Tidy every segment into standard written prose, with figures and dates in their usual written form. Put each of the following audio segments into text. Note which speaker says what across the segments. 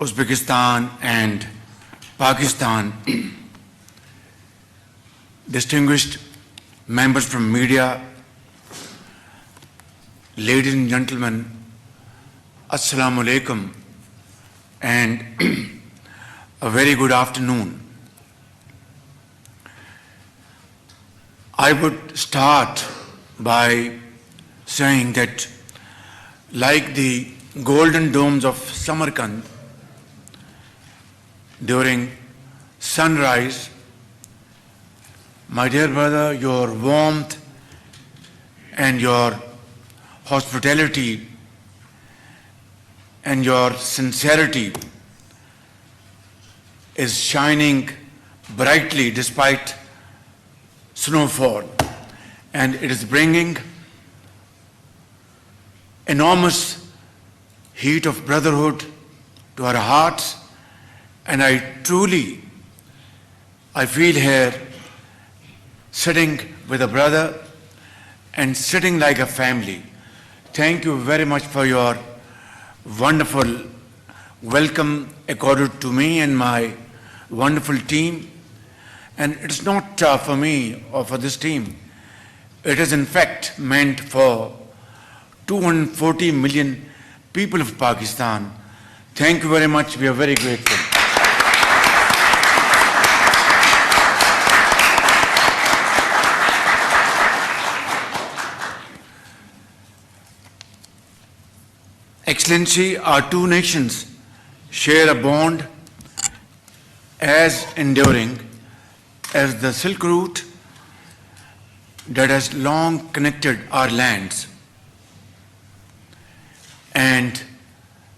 Speaker 1: Uzbekistan and Pakistan, distinguished members from media, ladies and gentlemen, Assalamu alaikum and a very good afternoon. I would start by saying that like the golden domes of Samarkand, during sunrise, my dear brother, your warmth and your hospitality and your sincerity is shining brightly despite snowfall, and it is bringing enormous heat of brotherhood to our hearts. And I feel here sitting with a brother and sitting like a family. Thank you very much for your wonderful welcome accorded to me and my wonderful team. And it's not for me or for this team. It is in fact meant for 240 million people of Pakistan. Thank you very much. We are very grateful. Excellency, our two nations share a bond as enduring as the Silk Route that has long connected our lands. And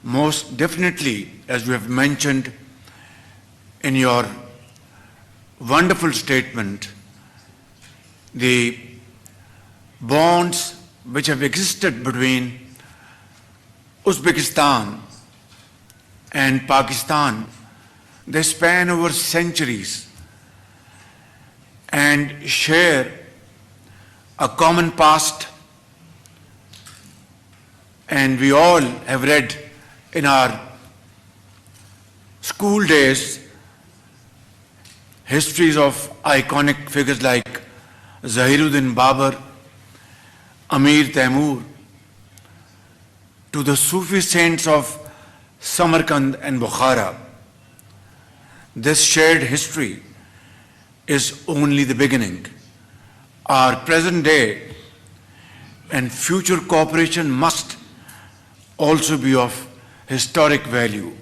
Speaker 1: most definitely, as we have mentioned in your wonderful statement, the bonds which have existed between Uzbekistan and Pakistan, they span over centuries and share a common past. And we all have read in our school days histories of iconic figures like Zahiruddin Babar, Amir Taimur, to the Sufi saints of Samarkand and Bukhara. This shared history is only the beginning. Our present day and future cooperation must also be of historic value.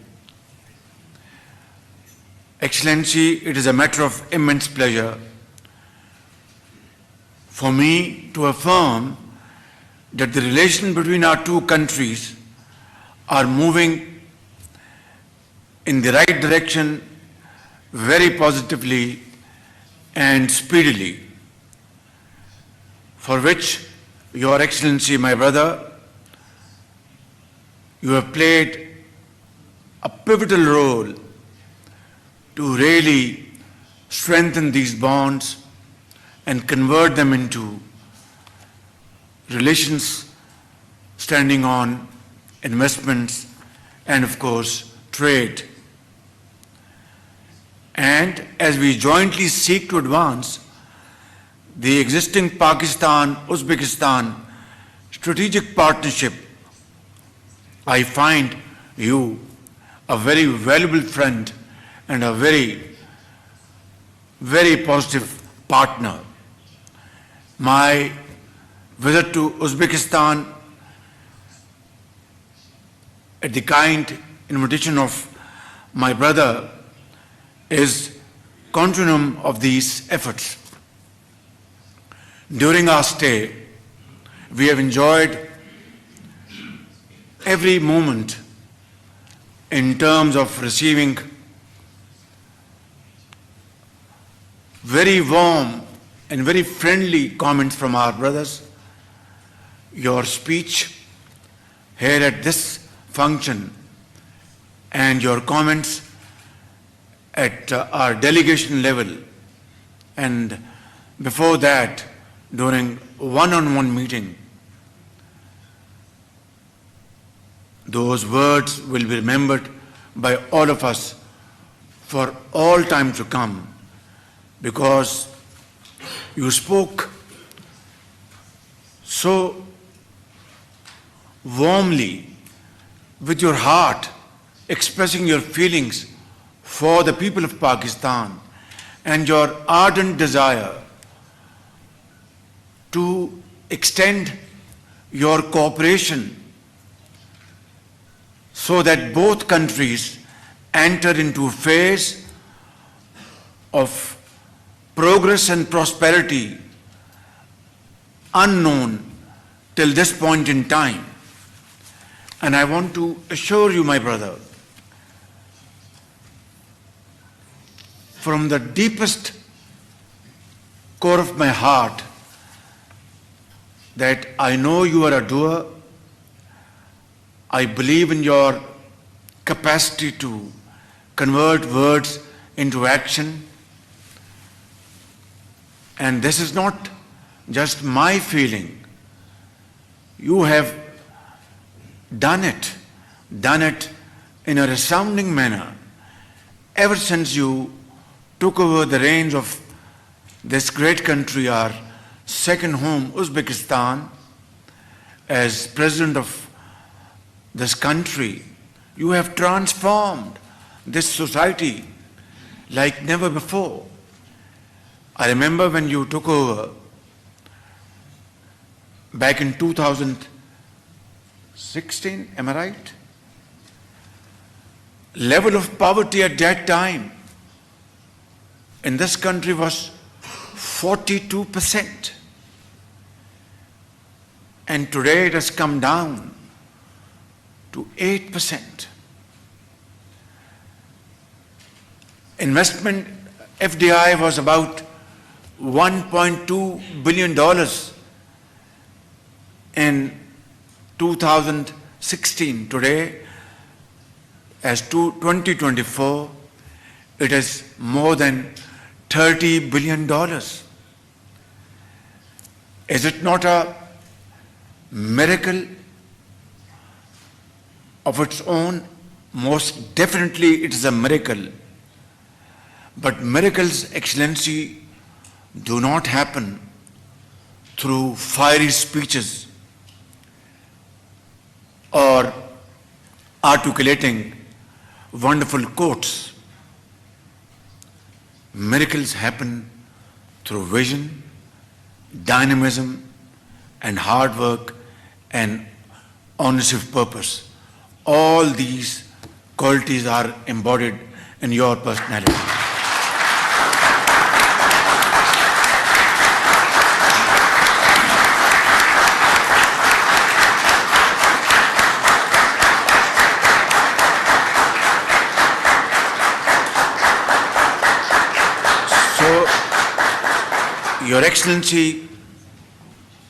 Speaker 1: Excellency, it is a matter of immense pleasure for me to affirm that the relation between our two countries are moving in the right direction very positively and speedily, for which Your Excellency, my brother, you have played a pivotal role to really strengthen these bonds and convert them into relations standing on investments and, of course, trade. And as we jointly seek to advance the existing Pakistan-Uzbekistan strategic partnership, I find you a very valuable friend and a very, very positive partner. My visit to Uzbekistan at the kind invitation of my brother is continuum of these efforts. During our stay, we have enjoyed every moment in terms of receiving very warm and very friendly comments from our brothers. Your speech here at this function and your comments at our delegation level and before that during one-on-one meeting, those words will be remembered by all of us for all time to come, because you spoke so warmly with your heart, expressing your feelings for the people of Pakistan and your ardent desire to extend your cooperation so that both countries enter into a phase of progress and prosperity unknown till this point in time. And I want to assure you, my brother, from the deepest core of my heart, that I know you are a doer. I believe in your capacity to convert words into action. And this is not just my feeling. You have done it in a resounding manner ever since you took over the reins of this great country, our second home, Uzbekistan. As president of this country, you have transformed this society like never before. I remember when you took over back in 2016, am I right? Level of poverty at that time in this country was 42%. And today it has come down to 8%. Investment, FDI, was about $1.2 billion in 2016. Today, as to 2024, it is more than $30 billion. Is it not a miracle of its own? Most definitely it is a miracle. But miracles, Excellency, do not happen through fiery speeches or articulating wonderful quotes. Miracles happen through vision, dynamism, and hard work and honesty of purpose. All these qualities are embodied in your personality. So, Your Excellency,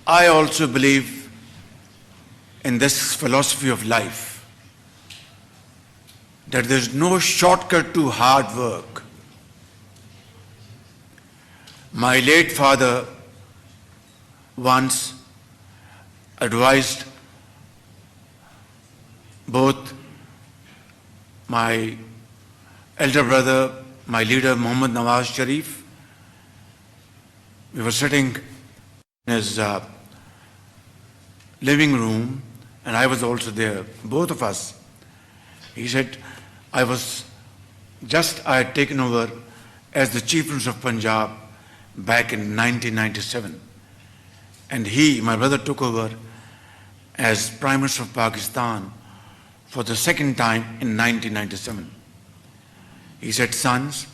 Speaker 1: I also believe in this philosophy of life, that there is no shortcut to hard work. My late father once advised both my elder brother, my leader Muhammad Nawaz Sharif. We were sitting in his living room, and I was also there, both of us. He said, I had taken over as the Chief Minister of Punjab back in 1997. And he, my brother, took over as Prime Minister of Pakistan for the second time in 1997. He said, sons,